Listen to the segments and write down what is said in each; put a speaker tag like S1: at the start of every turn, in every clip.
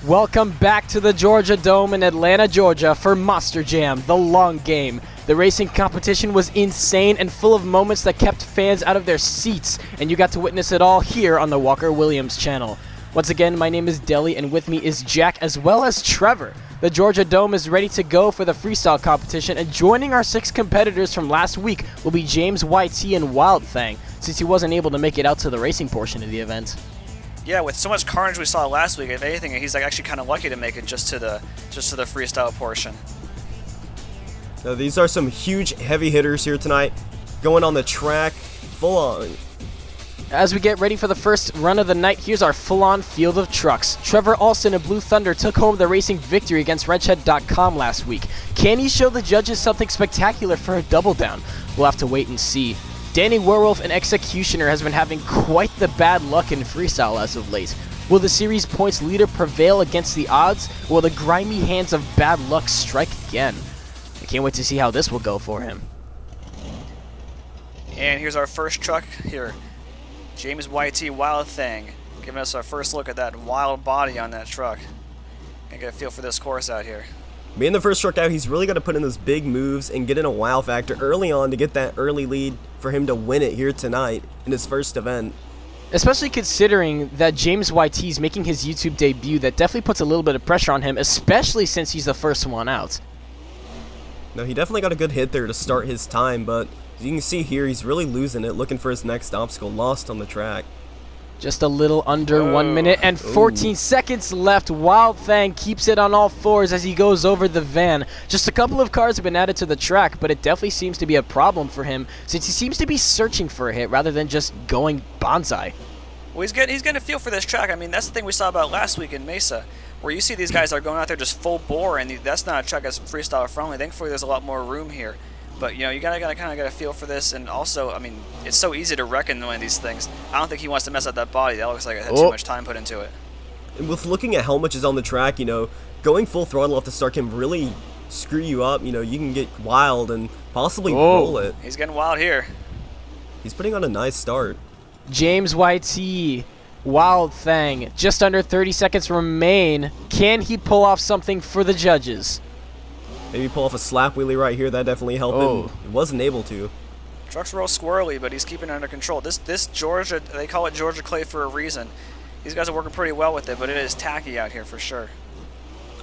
S1: Welcome back to the Georgia Dome in Atlanta, Georgia for Monster Jam, the long game. The racing competition was insane and full of moments that kept fans out of their seats, and you got to witness it all here on the Walker Williams channel. Once again, my name is Deli, and with me is Jack as well as Trevor. The Georgia Dome is ready to go for the freestyle competition, and joining our 6 competitors from last week will be James, Whitey, and Wild Thang, since he wasn't able to make it out to the racing portion of the event.
S2: Yeah, with so much carnage we saw last week, if anything, he's actually kind of lucky to make it just to the freestyle portion.
S3: Now, these are some huge heavy hitters here tonight, going on the track full on.
S1: As we get ready for the first run of the night, here's our full-on field of trucks. Trevor Olson of Blue Thunder took home the racing victory against Wrenchhead.com last week. Can he show the judges something spectacular for a double down? We'll have to wait and see. Danny Werewolf, an executioner, has been having quite the bad luck in freestyle as of late. Will the series points leader prevail against the odds, or will the grimy hands of bad luck strike again? I can't wait to see how this will go for him.
S2: And here's our first truck here. James Whitey, Wild Thang, giving us our first look at that wild body on that truck. Gonna get a feel for this course out here.
S3: Being the first truck out, he's really got to put in those big moves and get in a wow factor early on to get that early lead for him to win it here tonight in his first event.
S1: Especially considering that James Whitey is making his YouTube debut, that definitely puts a little bit of pressure on him, especially since he's the first one out.
S3: No, he definitely got a good hit there to start his time, but as you can see here, he's really losing it, looking for his next obstacle, lost on the track.
S1: Just a little under 1 minute and 14 seconds left. Wild Thang keeps it on all fours as he goes over the van. Just a couple of cars have been added to the track, but it definitely seems to be a problem for him since he seems to be searching for a hit rather than just going bonsai.
S2: Well, he's getting a feel for this track. I mean, that's the thing we saw about last week in Mesa, where you see these guys are going out there just full bore, and that's not a track that's freestyle friendly. Thankfully, there's a lot more room here. But, you know, you gotta kind of get a feel for this, and also, I mean, it's so easy to wreck in one of these things. I don't think he wants to mess up that body. That looks like it had too much time put into it.
S3: And with looking at how much is on the track, you know, going full throttle off the start can really screw you up. You know, you can get wild and possibly roll it.
S2: He's getting wild here.
S3: He's putting on a nice start.
S1: James Whitey, Wild Thang, just under 30 seconds remain. Can he pull off something for the judges?
S3: Maybe pull off a slap wheelie right here. That definitely helped him. He wasn't able to.
S2: Truck's real squirrely, but he's keeping it under control. This Georgia, they call it Georgia clay for a reason. These guys are working pretty well with it, but it is tacky out here for sure.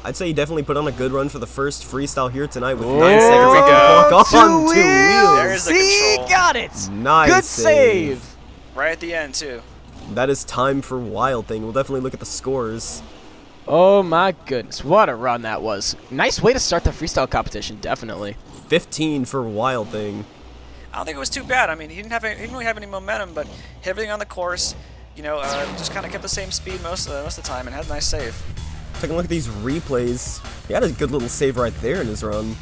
S3: I'd say he definitely put on a good run for the first freestyle here tonight with 9
S2: There
S3: seconds
S2: we
S3: left
S2: go.
S3: to clock on 2 wheels.
S2: There's the
S1: He
S2: control.
S1: got it.
S3: Nice
S1: Good save.
S2: Right at the end, too.
S3: That is time for Wild Thing. We'll definitely look at the scores.
S1: Oh my goodness, what a run that was. Nice way to start the freestyle competition, definitely.
S3: 15 for Wild Thing.
S2: I don't think it was too bad. I mean, he didn't really have any momentum, but hit everything on the course. You know, just kind of kept the same speed most of the time and had a nice save.
S3: Taking a look at these replays, he had a good little save right there in his run.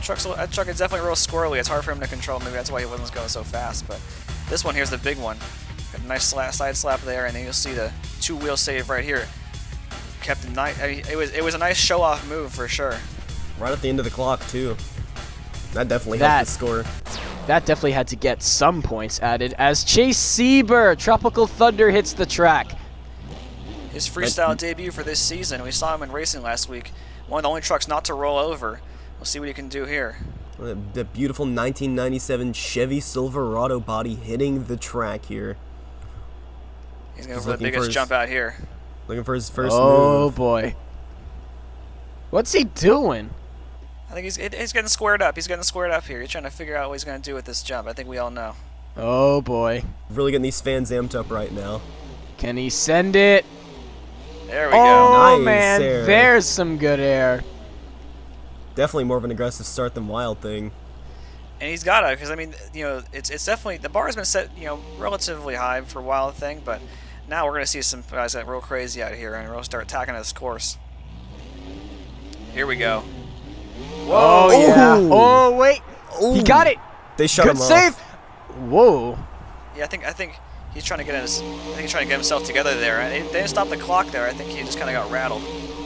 S2: That truck is definitely real squirrely. It's hard for him to control. Maybe that's why he wasn't going so fast. But this one here's the big one. Got a nice side slap there, and then you'll see the 2-wheel save right here. Kept it nice. I mean, it was a nice show-off move for sure.
S3: Right at the end of the clock too. That definitely helped the score.
S1: That definitely had to get some points added as Chase Sieber, Tropical Thunder, hits the track.
S2: His freestyle debut for this season. We saw him in racing last week. One of the only trucks not to roll over. We'll see what he can do here.
S3: The beautiful 1997 Chevy Silverado body hitting the track here.
S2: He's going for the biggest jump out here.
S3: Looking for his first move.
S1: Oh boy. What's he doing?
S2: I think he's getting squared up. He's getting squared up here. He's trying to figure out what he's going to do with this jump. I think we all know.
S1: Oh boy.
S3: Really getting these fans amped up right now.
S1: Can he send it?
S2: There we go.
S1: Oh
S3: Nice
S1: man,
S3: air.
S1: there's some good air.
S3: Definitely more of an aggressive start than Wild Thing.
S2: And he's got to, because I mean, you know, it's definitely, the bar has been set, you know, relatively high for Wild Thing, but now we're going to see some guys that real crazy out here and we'll start attacking this course. Here we go.
S1: Whoa. Oh yeah. Oh wait. He got it.
S3: They shut
S1: Good
S3: him
S1: save.
S3: off.
S1: Whoa.
S2: Yeah, I think he's trying to get himself together there. They didn't stop the clock there. I think he just kind of got rattled.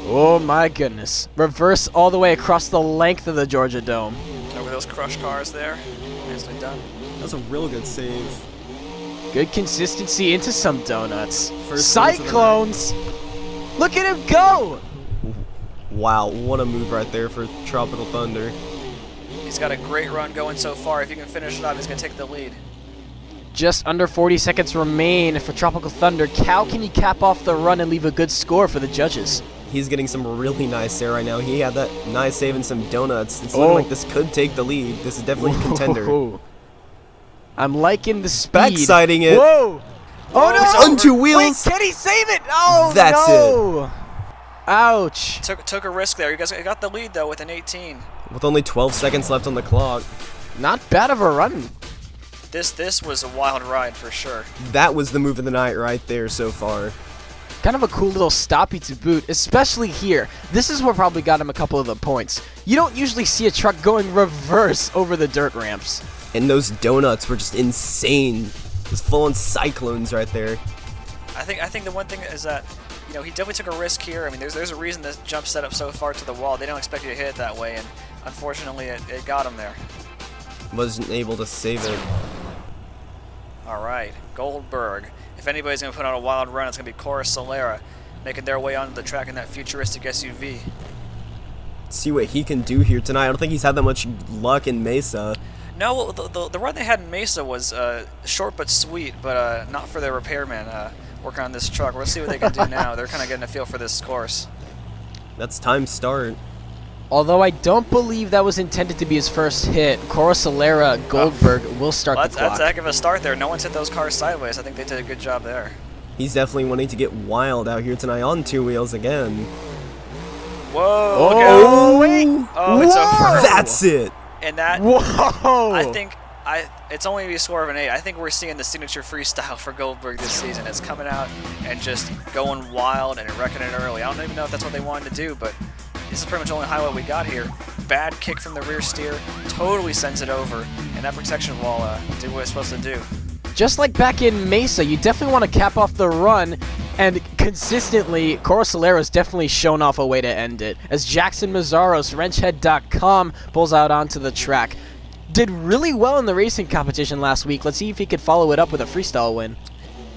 S1: Oh my goodness. Reverse all the way across the length of the Georgia Dome.
S2: Over those crushed cars there. Nicely done.
S3: That's a real good save.
S1: Good consistency into some donuts.
S3: First save of the
S1: Cyclones. Look at him go!
S3: Wow, what a move right there for Tropical Thunder.
S2: He's got a great run going so far. If he can finish it off, he's going to take the lead.
S1: Just under 40 seconds remain for Tropical Thunder. How can he cap off the run and leave a good score for the judges?
S3: He's getting some really nice there right now. He had that nice save and some donuts. It's looking like this could take the lead. This is definitely a contender.
S1: Whoa. I'm liking the speed.
S3: Backsighting it.
S1: Whoa! Oh no!
S3: On 2 wheels.
S1: Wait, can he save it? Oh
S3: That's
S1: no! Ouch.
S2: Took a risk there. You guys got the lead though with an 18.
S3: With only 12 seconds left on the clock.
S1: Not bad of a run.
S2: This was a wild ride for sure.
S3: That was the move of the night right there so far.
S1: Kind of a cool little stoppie to boot, especially here. This is what probably got him a couple of the points. You don't usually see a truck going reverse over the dirt ramps.
S3: And those donuts were just insane. Just full-on cyclones right there.
S2: I think the one thing is that, you know, he definitely took a risk here. I mean, there's a reason this jump set up so far to the wall. They don't expect you to hit it that way, and unfortunately it got him there.
S3: Wasn't able to save it.
S2: All right, Goldberg. If anybody's going to put on a wild run, it's going to be Cora, Solera, making their way onto the track in that futuristic SUV.
S3: See what he can do here tonight. I don't think he's had that much luck in Mesa.
S2: No, the run they had in Mesa was short but sweet, but not for their repairman working on this truck. We'll see what they can do now. They're kind of getting a feel for this course.
S3: That's time start.
S1: Although I don't believe that was intended to be his first hit, Cora Solera Goldberg will start the clock.
S2: That's a heck of a start there. No one's hit those cars sideways. I think they did a good job there.
S3: He's definitely wanting to get wild out here tonight on 2 wheels again.
S2: Whoa!
S1: Oh, wait!
S2: Oh, it's over.
S3: That's it.
S2: And that,
S1: Whoa!
S2: I think, it's only a score of an 8. I think we're seeing the signature freestyle for Goldberg this season. It's coming out and just going wild and wrecking it early. I don't even know if that's what they wanted to do, but this is pretty much the only highlight we got here. Bad kick from the rear steer, totally sends it over, and that protection wall did what it's supposed to do.
S1: Just like back in Mesa, you definitely want to cap off the run, and consistently, Cora Solera's definitely shown off a way to end it, as Jackson Meszaros, WrenchHead.com, pulls out onto the track. Did really well in the racing competition last week. Let's see if he could follow it up with a freestyle win.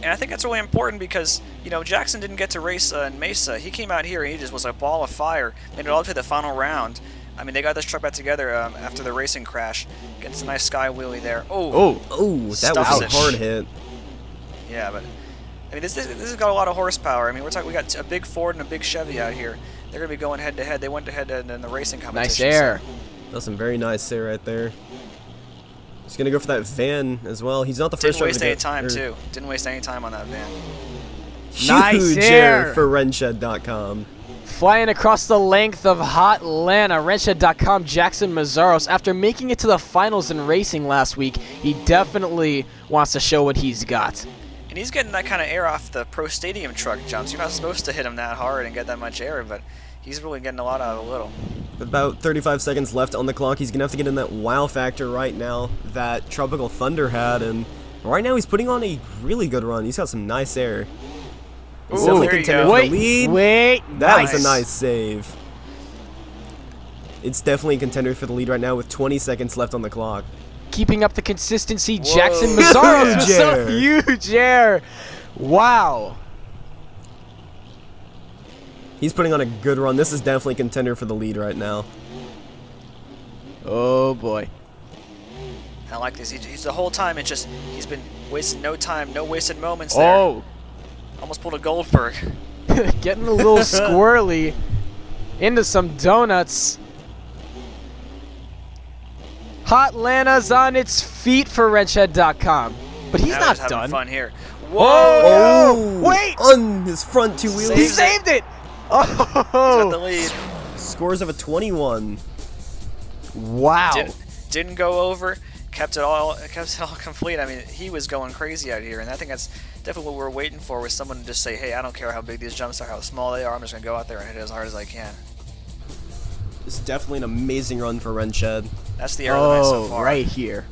S2: And I think that's really important because, you know, Jackson didn't get to race in Mesa. He came out here and he just was a ball of fire. Made it all to the final round. I mean, they got this truck back together after the racing crash. Gets a nice sky wheelie there. Oh,
S3: that was a hard hit.
S2: Yeah, but I mean, this has got a lot of horsepower. I mean, we got a big Ford and a big Chevy out here. They're gonna be going head to head. They went to head in the racing competition.
S1: Nice air.
S2: So.
S3: That's some very nice air right there. He's gonna go for that van as well. He's not the first driver to
S2: Didn't waste any time too. Didn't waste any time on that van.
S1: Nice air
S3: for WrenchHead.com.
S1: Flying across the length of Hot Atlanta, WrenchHead.com Jackson Meszaros, after making it to the finals in racing last week, he definitely wants to show what he's got.
S2: And he's getting that kind of air off the Pro Stadium truck jumps. You're not supposed to hit him that hard and get that much air, but he's really getting a lot out of a little.
S3: With about 35 seconds left on the clock, he's going to have to get in that wow factor right now that Tropical Thunder had, and right now he's putting on a really good run. He's got some nice air. He's definitely contender for the lead.
S1: Wait,
S3: that was a nice save. It's definitely a contender for the lead right now with 20 seconds left on the clock.
S1: Keeping up the consistency, Jackson Meszaros with some huge air. Wow.
S3: He's putting on a good run. This is definitely a contender for the lead right now.
S1: Oh boy.
S2: I like this. He's the whole time. It's just he's been wasting no time, no wasted moments there.
S1: Oh.
S2: Almost pulled a Goldberg.
S1: Getting a little squirrely into some donuts. Hot Lana's on its feet for WrenchHead.com, but he's not
S2: having
S1: done.
S2: Fun here.
S1: Whoa!
S3: Oh,
S1: wait!
S3: On his front 2 wheels.
S1: He saved it!
S2: He's got the lead.
S3: Scores of a 21.
S1: Wow.
S2: Didn't go over. Kept it all complete. I mean, he was going crazy out here, and I think that's definitely what we're waiting for, was someone to just say, hey, I don't care how big these jumps are, how small they are, I'm just going to go out there and hit it as hard as I can.
S3: It's definitely an amazing run for WrenchHead.
S2: That's the air of the night so far.
S1: Right here.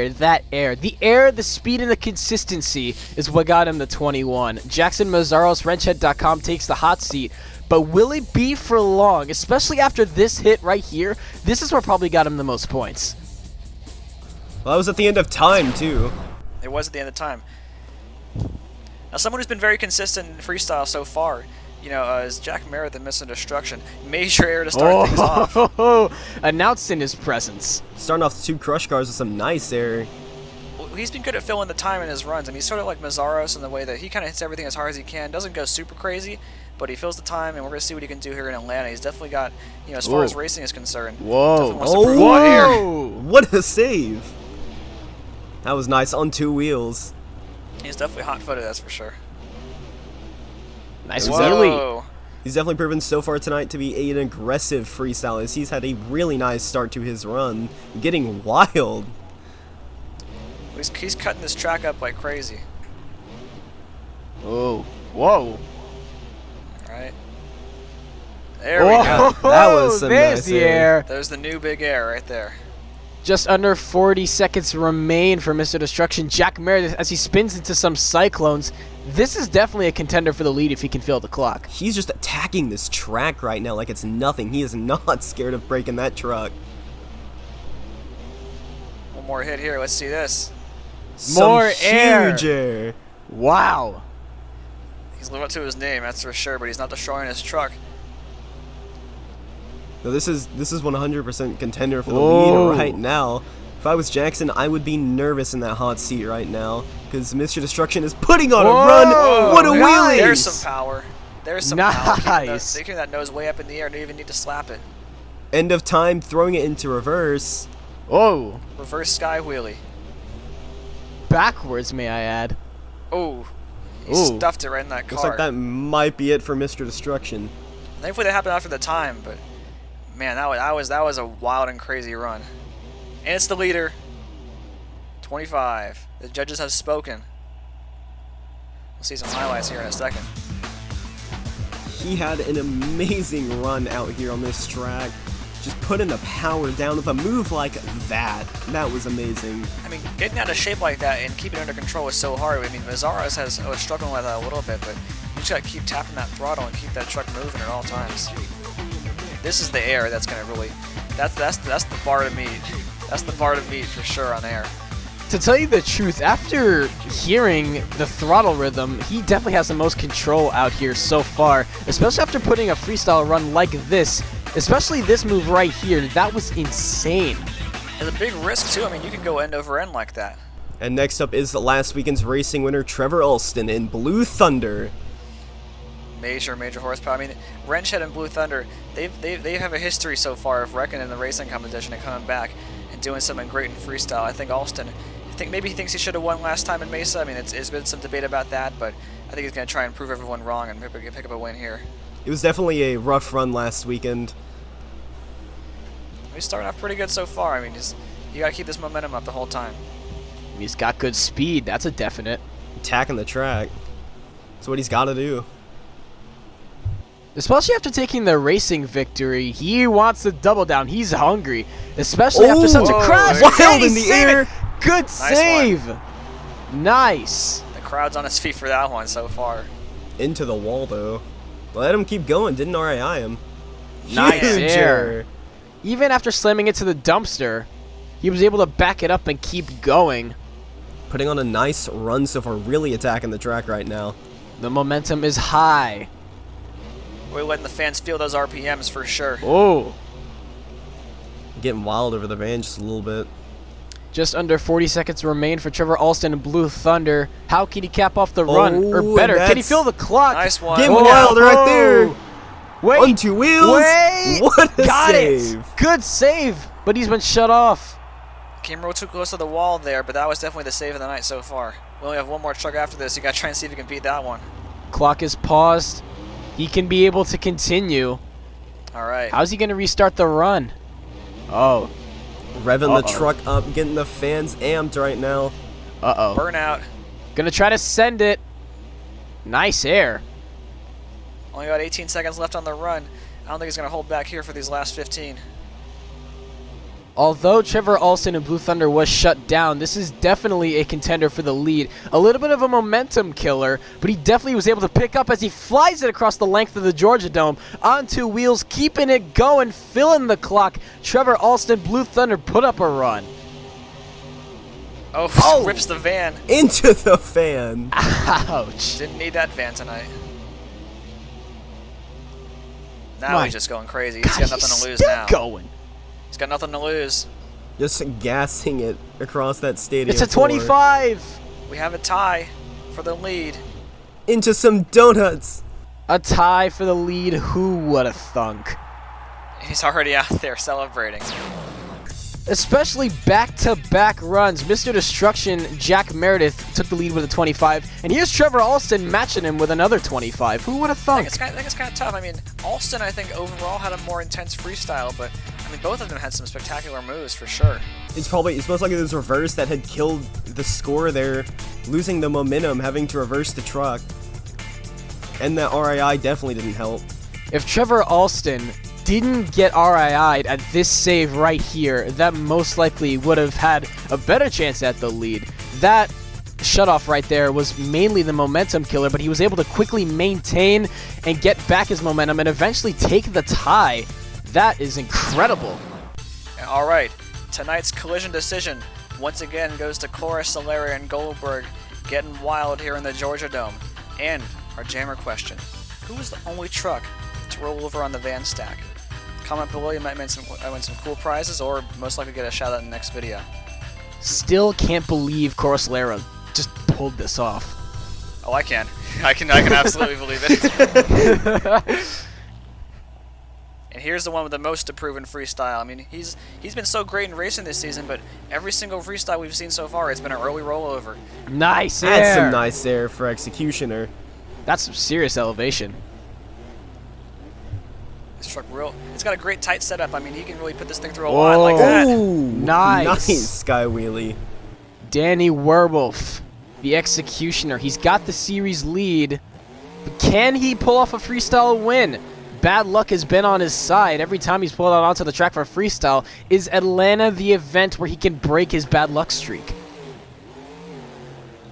S1: That air. The air, the speed, and the consistency is what got him the 21. Jackson Meszaros, WrenchHead.com, takes the hot seat. But will it be for long? Especially after this hit right here. This is what probably got him the most points.
S3: Well, that was at the end of time, too.
S2: It was at the end of time. Now, someone who's been very consistent in freestyle so far you know, is Jack Meredith and Missing Destruction. Major error to start things off.
S1: Announcing his presence.
S3: Starting off 2 crush cars with some nice air.
S2: Well, he's been good at filling the time in his runs. I mean, he's sort of like Meszaros in the way that he kind of hits everything as hard as he can. Doesn't go super crazy, but he fills the time, and we're going to see what he can do here in Atlanta. He's definitely got, you know, as far as racing is concerned.
S1: Whoa.
S3: What a save. That was nice on 2 wheels.
S2: He's definitely hot-footed, that's for sure.
S1: Nice wheelie.
S2: Whoa.
S3: He's definitely proven so far tonight to be an aggressive freestylist. He's had a really nice start to his run, getting wild.
S2: He's cutting this track up like crazy.
S1: Oh, whoa.
S2: All right. There we go.
S3: That was some
S1: There's
S3: nice
S1: the
S3: air.
S1: air.
S2: There's the new big air right there.
S1: Just under 40 seconds remain for Mr. Destruction. Jack Meredith, as he spins into some cyclones. This is definitely a contender for the lead if he can fill the clock.
S3: He's just attacking this track right now like it's nothing. He is not scared of breaking that truck.
S2: One more hit here. Let's see this.
S1: More
S3: Some
S1: air.
S3: huge air.
S1: Wow.
S2: He's living up to his name, that's for sure, but he's not destroying his truck.
S3: No, this is 100% contender for the
S1: Whoa.
S3: lead right now. If I was Jackson, I would be nervous in that hot seat right now because Mr. Destruction is putting on a run. What a wheelie!
S2: There's some power. There's some power.
S1: Nice.
S2: Keeping that nose way up in the air. Don't even need to slap it.
S3: End of time, throwing it into reverse.
S1: Oh.
S2: Reverse sky wheelie.
S1: Backwards, may I add.
S2: Oh, he
S1: Ooh.
S2: stuffed it right in that car.
S3: Looks like that might be it for Mr. Destruction.
S2: Thankfully, that happened after the time, but man, that was a wild and crazy run. And it's the leader. 25. The judges have spoken. We'll see some highlights here in a second.
S3: He had an amazing run out here on this track. Just putting the power down with a move like that. That was amazing.
S2: I mean, getting out of shape like that and keeping it under control is so hard. I mean, Meszaros was struggling with that a little bit, but you just gotta keep tapping that throttle and keep that truck moving at all times. This is the air that's gonna really, that's the bar to meet. That's the bar to meet for sure on air.
S1: To tell you the truth, after hearing the throttle rhythm, he definitely has the most control out here so far, especially after putting a freestyle run like this, especially this move right here. That was insane.
S2: It's a big risk too. I mean, you could go end over end like that.
S3: And next up is the last weekend's racing winner, Trevor Olson in Blue Thunder.
S2: Major horsepower. I mean, Wrenchhead and Blue Thunder, they have a history so far of wrecking in the racing competition and coming back and doing something great in freestyle. I think Alston, maybe he thinks he should have won last time in Mesa. I mean, it's been some debate about that, but I think he's going to try and prove everyone wrong and maybe pick up a win here.
S3: It was definitely a rough run last weekend.
S2: He's starting off pretty good so far. I mean, you got to keep this momentum up the whole time.
S1: He's got good speed. That's a definite.
S3: Attacking the track. That's what he's got to do.
S1: Especially after taking the racing victory, he wants to double down. He's hungry, especially after such a crash.
S3: Wild
S1: Can he
S3: in the
S1: save
S3: air.
S1: it? Good save. Nice.
S2: The crowd's on his feet for that one so far.
S3: Into the wall, though. Let him keep going. Didn't RAI him.
S1: Nice
S3: Huge
S1: air. Even after slamming it to the dumpster, he was able to back it up and keep going.
S3: Putting on a nice run so far. Really attacking the track right now.
S1: The momentum is high.
S2: We're letting the fans feel those RPMs for sure.
S1: Oh.
S3: Getting wild over the van just a little bit.
S1: Just under 40 seconds remain for Trevor Olson and Blue Thunder. How can he cap off the run? Or
S3: Oh,
S1: better, can he
S3: that's-
S1: fill the clock?
S2: Nice one.
S3: Getting
S1: Oh.
S3: wild right there.
S1: Wait.
S3: On 2 wheels.
S1: Wait.
S3: What a
S1: Got
S3: save.
S1: it. Good save, but he's been shut off.
S2: Came real too close to the wall there, but that was definitely the save of the night so far. We only have one more truck after this. You got to try and see if you can beat that one.
S1: Clock is paused. He can be able to continue.
S2: All right.
S1: How's he going to restart the run? Oh.
S3: Revving the truck up, getting the fans amped right now.
S1: Uh-oh.
S2: Burnout.
S1: Gonna try to send it. Nice air.
S2: Only got 18 seconds left on the run. I don't think he's going to hold back here for these last 15.
S1: Although Trevor Olson and Blue Thunder was shut down, this is definitely a contender for the lead. A little bit of a momentum killer, but he definitely was able to pick up as he flies it across the length of the Georgia Dome on 2 wheels, keeping it going, filling the clock. Trevor Olson, Blue Thunder put up a run.
S2: Oh, rips the van.
S3: Into the fan.
S1: Ouch.
S2: Didn't need that van tonight. Now he's just going crazy. He's
S1: God,
S2: got nothing to lose
S1: still
S2: now.
S1: Going.
S2: He's got nothing to lose.
S3: Just gassing it across that stadium.
S1: It's a
S3: floor.
S1: 25.
S2: We have a tie for the lead.
S3: Into some donuts.
S1: A tie for the lead. Who would have thunk?
S2: He's already out there celebrating.
S1: Especially back-to-back runs. Mr. Destruction, Jack Meredith, took the lead with a 25. And here's Trevor Olson matching him with another 25. Who would have thunk?
S2: I think it's kind of tough. I mean, Alston, I think, overall had a more intense freestyle, but, I mean, both of them had some spectacular moves, for sure.
S3: It's most likely this reverse that had killed the score there, losing the momentum, having to reverse the truck. And that RII definitely didn't help.
S1: If Trevor Olson didn't get RII'd at this save right here, that most likely would have had a better chance at the lead. That shutoff right there was mainly the momentum killer, but he was able to quickly maintain and get back his momentum and eventually take the tie. That is incredible.
S2: All right, tonight's collision decision once again goes to Cora, Solera, and Goldberg, getting wild here in the Georgia Dome. And our jammer question: who was the only truck to roll over on the van stack? Comment below, you might win some cool prizes, or most likely get a shout out in the next video.
S1: Still can't believe Cora Solera just pulled this off.
S2: Oh, I can. I can absolutely believe it. And here's the one with the most improved freestyle. I mean, he's been so great in racing this season, but every single freestyle we've seen so far, it's been an early rollover.
S1: Nice air.
S3: That's some nice air for Executioner.
S1: That's some serious elevation.
S2: This truck it's got a great tight setup. I mean, he can really put this thing through a lot like that.
S3: Ooh,
S1: Nice.
S3: Nice sky wheelie.
S1: Danny Werewolf, the Executioner. He's got the series lead. But can he pull off a freestyle win? Bad luck has been on his side. Every time he's pulled out onto the track for a freestyle, is Atlanta the event where he can break his bad luck streak?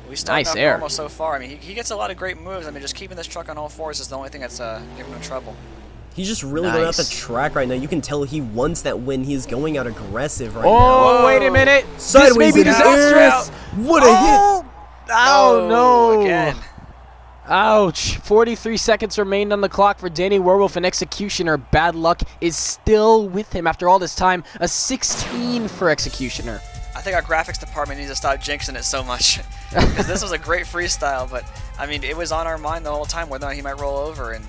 S2: We started
S1: Nice
S2: out
S1: air.
S2: normal so far. I mean, he gets a lot of great moves. I mean, just keeping this truck on all fours is the only thing that's giving him trouble.
S3: He's just really going out the
S1: Nice.
S3: track right now. You can tell he wants that win. He's going out aggressive right
S1: Oh,
S3: now.
S1: wait a minute.
S3: Sideways
S1: this may be
S3: in the air.
S1: disastrous.
S3: What a hit.
S1: Oh, no.
S2: Again.
S1: Ouch. 43 seconds remained on the clock for Danny Werewolf, and Executioner. Bad luck is still with him after all this time. A 16 for Executioner.
S2: I think our graphics department needs to stop jinxing it so much. Because this was a great freestyle, but, I mean, it was on our mind the whole time whether or not he might roll over, and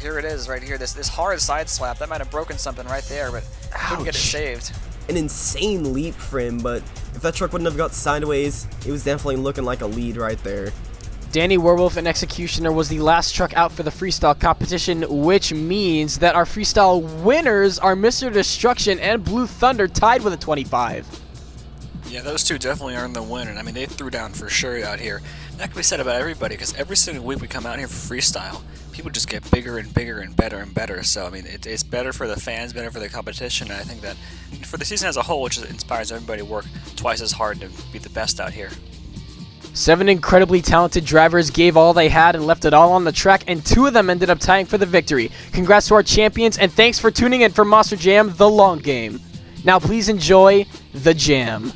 S2: here it is right here. This hard side slap, that might have broken something right there, but couldn't get it
S3: Ouch.
S2: saved.
S3: An insane leap for him, but if that truck wouldn't have got sideways, it was definitely looking like a lead right there.
S1: Danny Werewolf and Executioner was the last truck out for the freestyle competition, which means that our freestyle winners are Mr. Destruction and Blue Thunder, tied with a 25.
S2: Yeah, those two definitely earned the win, and I mean, they threw down for sure out here. That can be said about everybody, because every single week we come out here for freestyle, people just get bigger and bigger and better. So, I mean, it's better for the fans, better for the competition, and I think that for the season as a whole, which inspires everybody to work twice as hard to be the best out here.
S1: 7 incredibly talented drivers gave all they had and left it all on the track, and 2 of them ended up tying for the victory. Congrats to our champions, and thanks for tuning in for Monster Jam, The Long Game. Now please enjoy the jam.